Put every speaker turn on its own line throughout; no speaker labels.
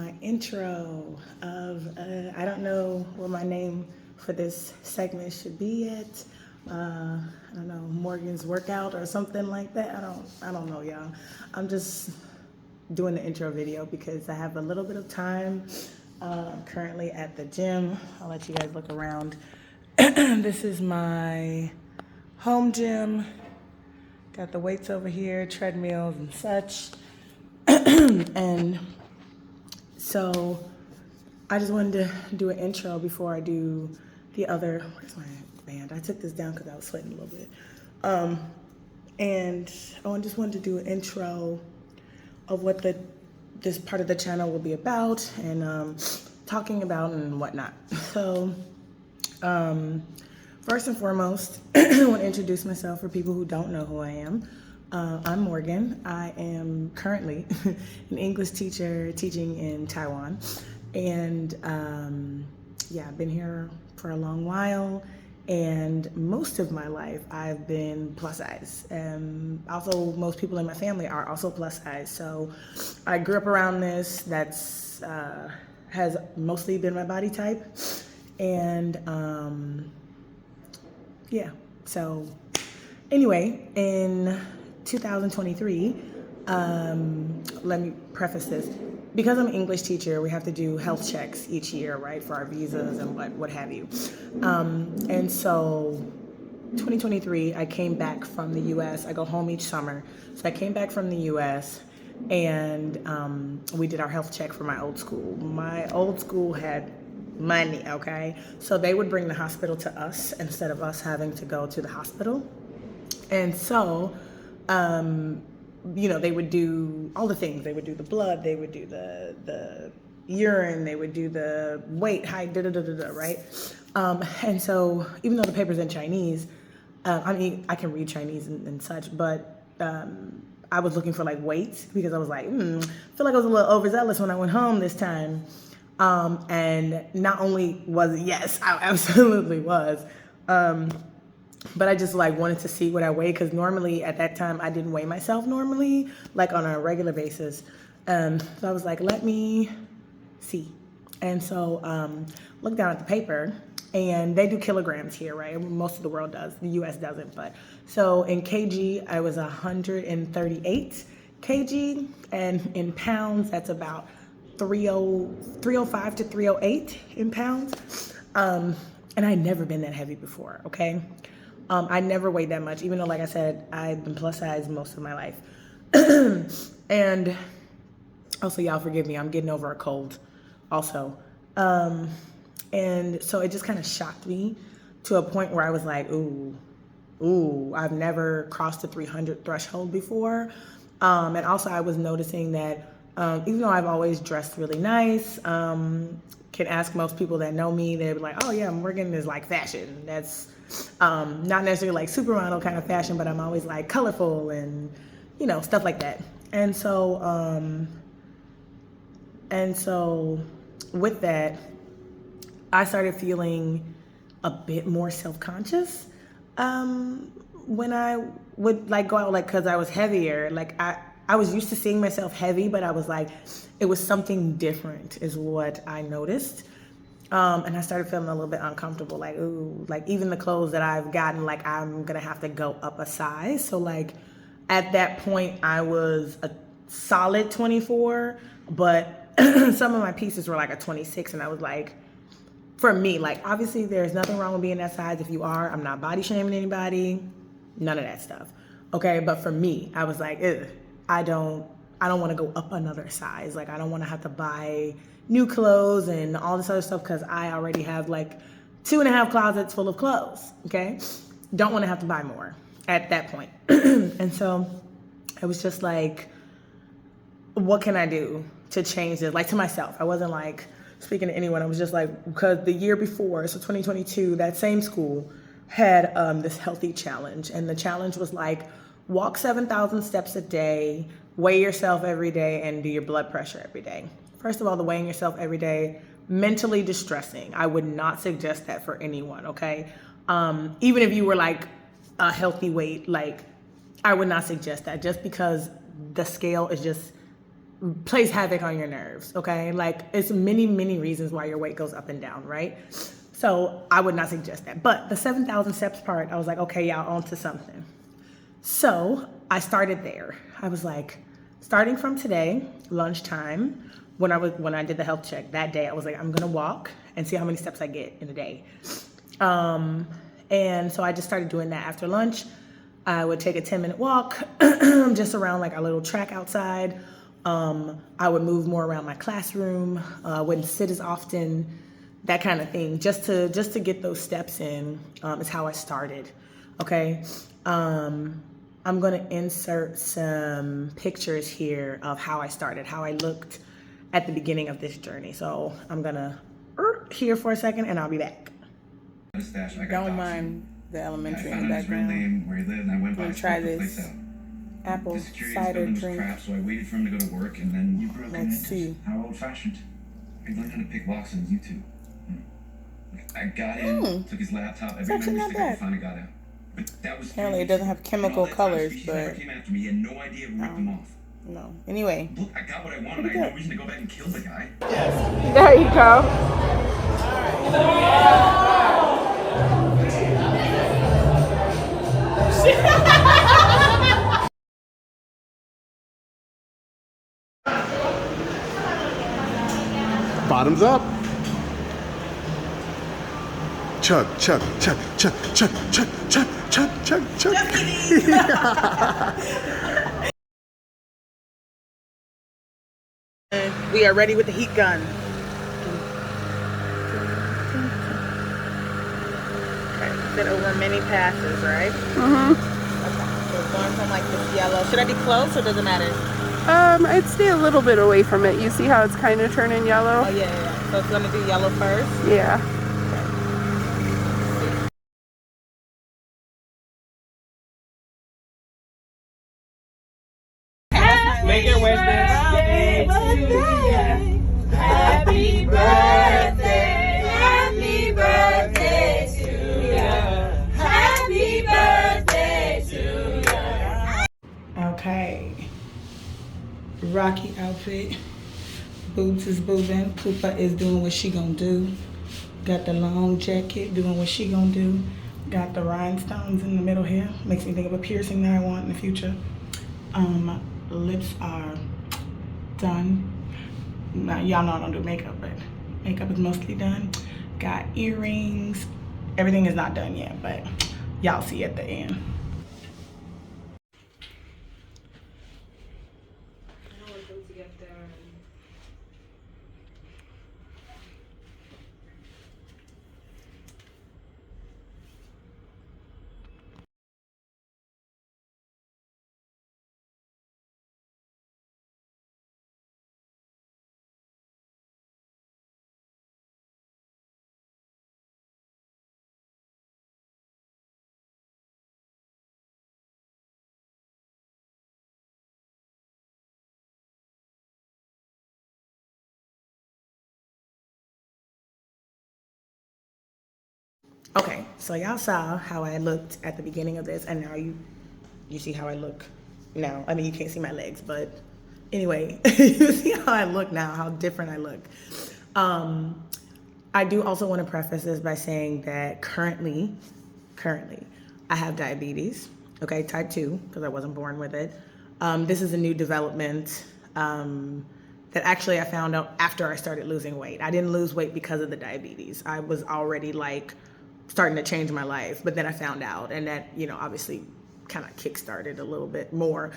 my intro of, I don't know what my name for this segment should be yet. I don't know, Morgan's workout or something like that. I don't know, y'all. I'm just doing the intro video because I have a little bit of time. I'm currently at the gym. I'll let you guys look around. This is my home gym. Got the weights over here, treadmills and such. And so I just wanted to do an intro before I do the other, where's my band? I took this down because I was sweating a little bit. And I just wanted to do an intro of what this part of the channel will be about and talking about and whatnot. So first and foremost, I want to introduce myself for people who don't know who I am. I'm Morgan. I am currently an English teacher teaching in Taiwan. And I've been here for a long while. And most of my life, I've been plus size. Also, most people in my family are also plus size. So I grew up around this. That's has mostly been my body type. And so anyway, in 2023, let me preface this. Because I'm an English teacher, we have to do health checks each year, right, for our visas and what have you. And so 2023, I came back from the U.S. I go home each summer. So I came back from the U.S. and we did our health check for my old school. My old school had money, okay? So they would bring the hospital to us instead of us having to go to the hospital. And so, they would do all the things. They would do the blood, they would do the urine, they would do the weight, height, right? And so even though the paper's in Chinese, I can read Chinese and such, but I was looking for like weights because I was like, I feel like I was a little overzealous when I went home this time. And not only was it, yes, I absolutely was, but I just like wanted to see what I weighed because normally at that time I didn't weigh myself normally, like on a regular basis. So I was like, let me see. And so looked down at the paper and they do kilograms here, right? Most of the world does, the US doesn't. But so in kg, I was 138 kg, and in pounds, that's about 305 to 308 in pounds. And I'd never been that heavy before, okay? I never weighed that much, even though, like I said, I've been plus size most of my life. And also, y'all forgive me, I'm getting over a cold also. And so it just kind of shocked me to a point where I was like, ooh, I've never crossed the 300 threshold before. And also I was noticing that even though I've always dressed really nice, can ask most people that know me, they'd be like, oh yeah, Morgan is like fashion. That's not necessarily like supermodel kind of fashion, but I'm always like colorful and, stuff like that. And so with that, I started feeling a bit more self-conscious when I would like go out, like, cause I was heavier. Like I was used to seeing myself heavy, but I was like, it was something different is what I noticed. And I started feeling a little bit uncomfortable, like, ooh, like even the clothes that I've gotten, like I'm gonna have to go up a size. So like at that point I was a solid 24, but some of my pieces were like a 26. And I was like, for me, like obviously there's nothing wrong with being that size. If you are, I'm not body shaming anybody, none of that stuff. Okay, but for me, I was like, ugh. I don't want to go up another size. Like I don't want to have to buy new clothes and all this other stuff because I already have like 2.5 closets full of clothes. Okay, don't want to have to buy more at that point. And so I was just like, what can I do to change this? Like to myself. I wasn't like speaking to anyone. I was just like, because the year before, so 2022, that same school had this healthy challenge, and the challenge was like, walk 7,000 steps a day, weigh yourself every day, and do your blood pressure every day. First of all, the weighing yourself every day, mentally distressing. I would not suggest that for anyone, okay? Even if you were like a healthy weight, like I would not suggest that just because the scale is just plays havoc on your nerves, okay? Like, it's many reasons why your weight goes up and down, right? So I would not suggest that. But the 7,000 steps part, I was like, okay, y'all, on to something. So I started there. I was like, starting from today, lunchtime, when I did the health check that day, I was like, I'm gonna walk and see how many steps I get in a day. And so I just started doing that after lunch. I would take a 10-minute walk just around like a little track outside. I would move more around my classroom, wouldn't sit as often, that kind of thing, just to get those steps in, is how I started. Okay. I'm gonna insert some pictures here of how I started, how I looked at the beginning of this journey. So I'm gonna here for a second and I'll be back. Don't mind the elementary in the background.
Where he lived, and I went by.
I'm gonna try this apple cider drink.
Crap, so I waited for him to go to work, and then you broke
Let's see.
How old-fashioned. I learned how to pick locks on YouTube. I got in, took his laptop, every
actually
memory
not
stick I
bad.
could find, I got out. But that was
Apparently it doesn't have chemical colors, but
came after me, he had no idea who ripped them off.
no. Anyway,
Look, I got what I wanted. I had no reason to go back and kill the guy.
There you go.
Bottoms up. Chug, chug, chug, chug, chug, chug, chug, chug, chug, chug.
we are ready with the heat gun. Okay, fit over many passes, right?
Mm-hmm.
Okay, so it's going from like this yellow. Should I be close or does it matter?
I'd stay a little bit away from it. You see how it's kind of turning yellow?
Oh yeah. So it's gonna do yellow first.
Yeah.
Make it Wednesday. Happy birthday. Happy birthday to you. Happy birthday to you.
Okay. Rocky outfit. Boots is boobing. Koopa is doing what she gonna do. Got the long jacket doing what she gonna do. Got the rhinestones in the middle here. Makes me think of a piercing that I want in the future. Lips are done. Now, y'all know I don't do makeup, but makeup is mostly done. Got earrings. Everything is not done yet, but y'all see at the end. Okay, so y'all saw how I looked at the beginning of this, and now you see how I look now. I mean, you can't see my legs, but anyway, you see how I look now, how different I look. I do also want to preface this by saying that currently, I have diabetes, okay, type 2, because I wasn't born with it. This is a new development that actually I found out after I started losing weight. I didn't lose weight because of the diabetes. I was already like starting to change my life, but then I found out, and that, you know, obviously kind of kickstarted a little bit more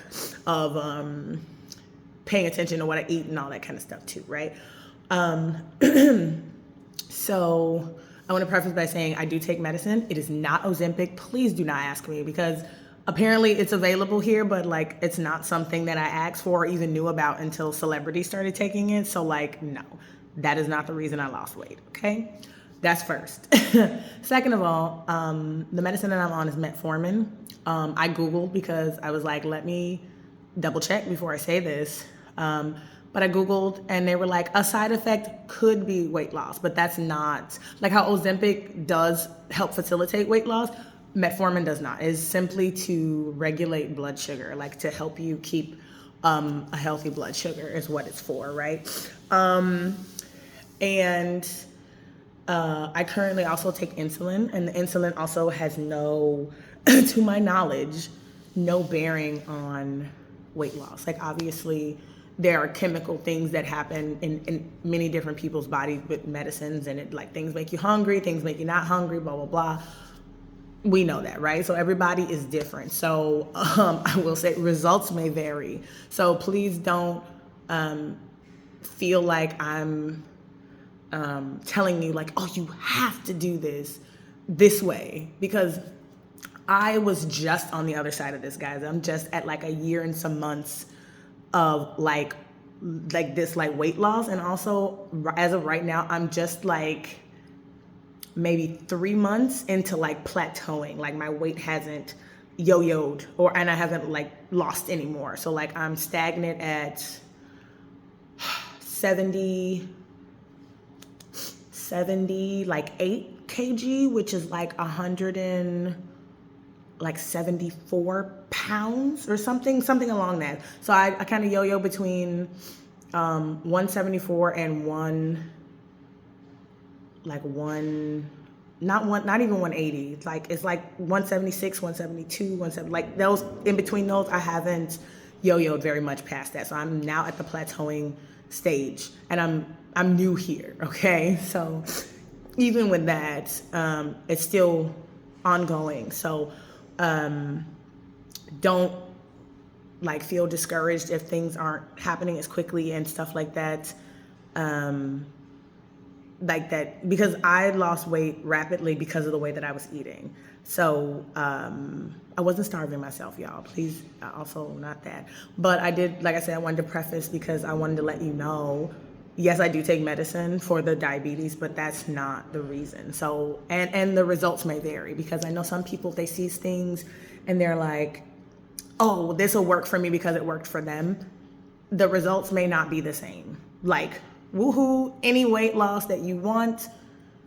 of paying attention to what I eat and all that kind of stuff too, right? So I want to preface by saying I do take medicine. It is not Ozempic. Please do not ask me, because apparently it's available here, but like it's not something that I asked for or even knew about until celebrities started taking it. So like, no, that is not the reason I lost weight, okay? That's first. Second of all, the medicine that I'm on is metformin. I Googled because I was like, let me double check before I say this. But I Googled and they were like, a side effect could be weight loss, but that's not, like how Ozempic does help facilitate weight loss, metformin does not. It's simply to regulate blood sugar, like to help you keep a healthy blood sugar is what it's for, right? And I currently also take insulin, and the insulin also has no, to my knowledge, no bearing on weight loss. Like, obviously, there are chemical things that happen in many different people's bodies with medicines, and it, like, things make you hungry, things make you not hungry, blah, blah, blah. We know that, right? So everybody is different. So I will say results may vary. So please don't feel like I'm telling you like, oh, you have to do this way, because I was just on the other side of this, guys. I'm just at like a year and some months of like this like weight loss, and also as of right now, I'm just like maybe 3 months into like plateauing. Like, my weight hasn't yo-yoed, and I haven't like lost anymore. So like I'm stagnant at 70 like 8 kg, which is like 174 pounds or something along that. So I kind of yo-yo between 174 and not even 180. It's like 176, 172, 170. Like those, in between those, I haven't yo-yoed very much past that. So I'm now at the plateauing stage, and I'm new here, okay? So even with that, it's still ongoing. So don't like feel discouraged if things aren't happening as quickly and stuff like that. Because I lost weight rapidly because of the way that I was eating. So I wasn't starving myself, y'all. Please, also not that. But I did, like I said, I wanted to preface because I wanted to let you know, yes, I do take medicine for the diabetes, but that's not the reason. So, and the results may vary, because I know some people, they see things and they're like, oh, this will work for me because it worked for them. The results may not be the same. Like, woohoo, any weight loss that you want,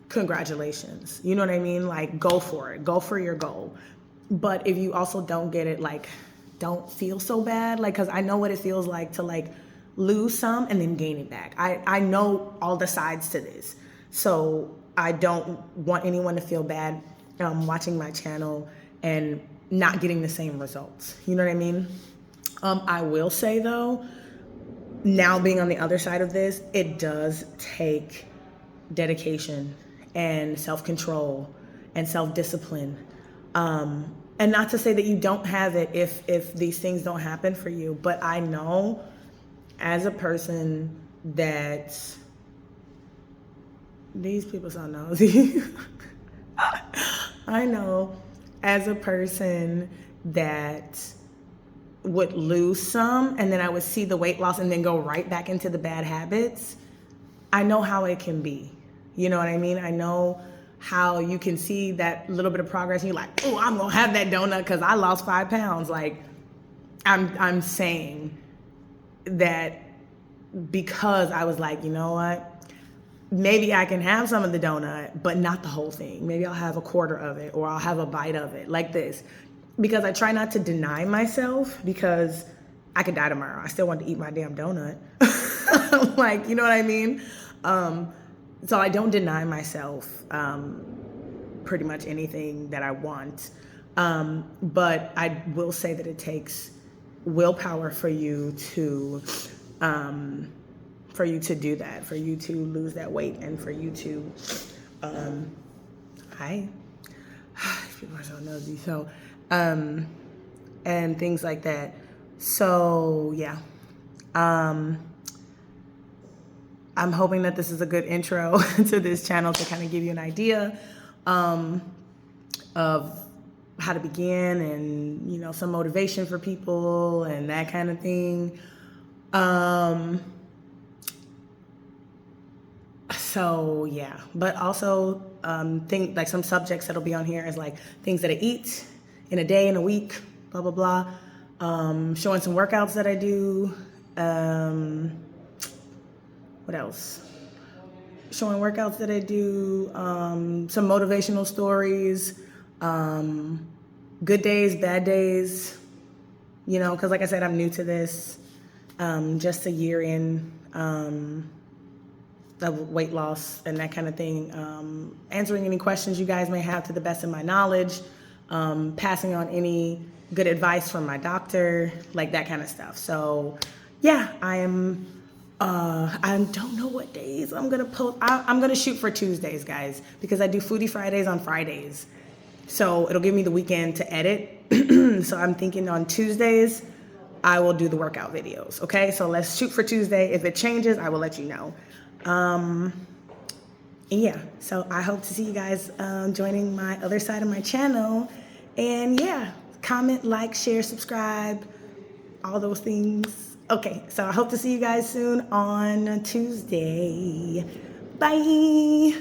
congratulations. You know what I mean? Like, go for it. Go for your goal. But if you also don't get it, like, don't feel so bad. Like, because I know what it feels like to, like, lose some and then gain it back. I know all the sides to this. So I don't want anyone to feel bad watching my channel and not getting the same results. You know what I mean? I will say, though, now being on the other side of this, it does take dedication and self-control and self-discipline. And not to say that you don't have it if these things don't happen for you, but I know as a person that these people sound nosy. I know as a person that would lose some, and then I would see the weight loss and then go right back into the bad habits. I know how it can be. You know what I mean? I know how you can see that little bit of progress and you're like, oh, I'm gonna have that donut because I lost 5 pounds. Like, I'm saying that because I was like, you know what? Maybe I can have some of the donut, but not the whole thing. Maybe I'll have a quarter of it, or I'll have a bite of it, like this. Because I try not to deny myself, because I could die tomorrow. I still want to eat my damn donut. Like, you know what I mean? So I don't deny myself pretty much anything that I want. But I will say that it takes willpower for you to do that, for you to lose that weight, and for you to people are so nosy. So and things like that. So yeah, I'm hoping that this is a good intro to this channel to kind of give you an idea of how to begin, and, you know, some motivation for people and that kind of thing. So yeah, but also think like some subjects that'll be on here is like things that I eat in a day, in a week, blah, blah, blah. Showing some workouts that I do. What else? Showing workouts that I do, some motivational stories, good days, bad days, you know, because like I said, I'm new to this. just a year in of weight loss and that kind of thing. Answering any questions you guys may have to the best of my knowledge, passing on any good advice from my doctor, like that kind of stuff. So yeah, I don't know what days I'm gonna post. I'm gonna shoot for Tuesdays, guys, because I do Foodie Fridays on Fridays. So it'll give me the weekend to edit. So I'm thinking on Tuesdays, I will do the workout videos. Okay, so let's shoot for Tuesday. If it changes, I will let you know. Yeah, so I hope to see you guys joining my other side of my channel. And yeah, comment, like, share, subscribe, all those things. Okay, so I hope to see you guys soon on Tuesday. Bye.